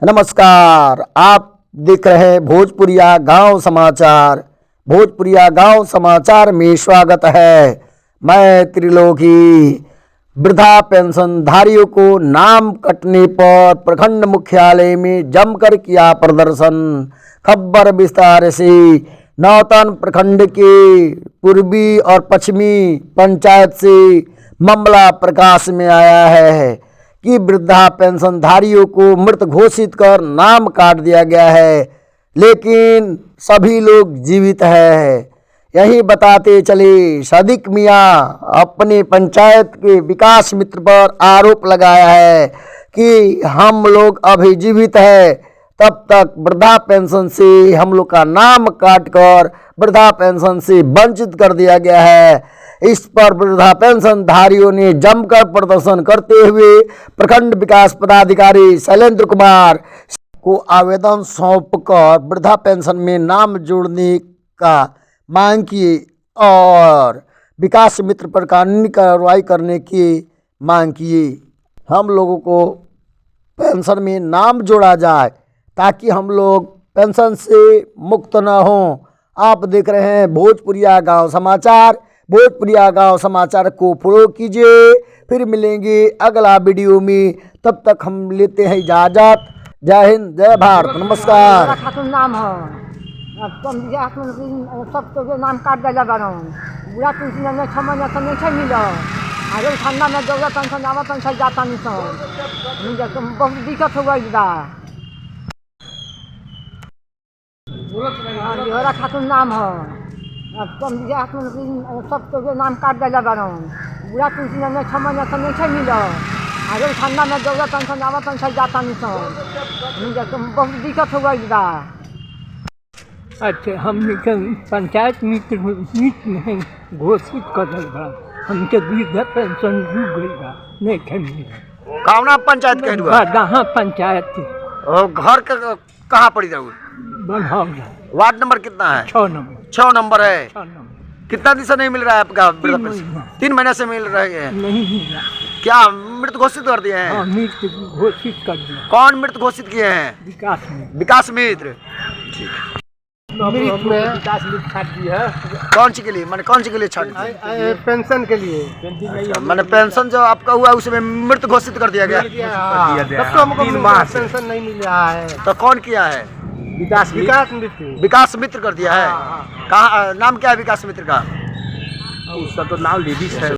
नमस्कार, आप देख रहे हैं भोजपुरिया गांव समाचार। भोजपुरिया गांव समाचार में स्वागत है। मैं त्रिलोकी। वृद्धा पेंशनधारियों को नाम कटने पर प्रखंड मुख्यालय में जमकर किया प्रदर्शन। खबर विस्तार से। नौतन प्रखंड के पूर्वी और पश्चिमी पंचायत से मामला प्रकाश में आया है कि वृद्धा पेंशनधारियों को मृत घोषित कर नाम काट दिया गया है, लेकिन सभी लोग जीवित हैं। यही बताते चले, सदिक मियाँ अपने पंचायत के विकास मित्र पर आरोप लगाया है कि हम लोग अभी जीवित हैं, तब तक वृद्धा पेंशन से हम लोग का नाम काटकर वृद्धा पेंशन से वंचित कर दिया गया है। इस पर वृद्धा पेंशनधारियों ने जमकर प्रदर्शन करते हुए प्रखंड विकास पदाधिकारी शैलेंद्र कुमार को आवेदन सौंपकर वृद्धा पेंशन में नाम जोड़ने का मांग की और विकास मित्र पर कानूनी कार्रवाई करने की मांग की। हम लोगों को पेंशन में नाम जोड़ा जाए ताकि हम लोग पेंशन से मुक्त न हों। आप देख रहे हैं भोजपुरिया गांव समाचार। भोजपुरिया गांव समाचार को फॉलो कीजिए। फिर मिलेंगे अगला वीडियो में, तब तक हम लेते हैं इजाज़त। जय हिंद, जय भारत, नमस्कार। नाम हो सब तो नाम काट दिया बारन बुढ़ा पेंशन में 6 महीना से नहीं मिल आगे ठंडा में जरूरत पेंशन आवा पेंशन जाता नहीं सो बहुत दिक्कत हो गई बा। जोहरा खातून नाम हो सब तो नाम काट दिया बारन बुढ़ा पेंशन में 6 महीना से नहीं मिल आगे ठंडा में जरूरत पेंशन आवा पेंशन जाता नहीं सो बहुत दिक्कत हो गई बा। अच्छा, हमने पंचायत मित्र में घोषित कर बा हमके वृद्धा पेंशन डूब गई बा नहीं खेमी कावना पंचायत कह दुआ कहाँ पंचायत और घर का कहाँ पड़ी रहू? बनौला। वार्ड नंबर कितना है? 6 नंबर। 6 नंबर है। 6 नंबर। कितना दिन से नहीं मिल रहा है आपका वृद्धा 3 पेंशन? महीना। 3 महीने से मिल रहे हैं। नहीं मिला। क्या मृत घोषित कर दिए हैं? हाँ, मित्र घोषित कर दिया। कौन मृत घोषित किए हैं? विकास में विकास मित्र। विकास मित्र छाट दी है। कौन सी के लिए, मैंने कौन सी के लिए छाट दी? पेंशन के लिए। मैंने पेंशन जो आपका हुआ उसमें मृत घोषित कर दिया गया। तब तो हमको 3 माह पेंशन नहीं मिल रहा है। तो कौन किया है? विकास मित्र। विकास मित्र कर दिया है। कहाँ नाम क्या है विकास मित्र का? उसका तो नाम लेडीज है।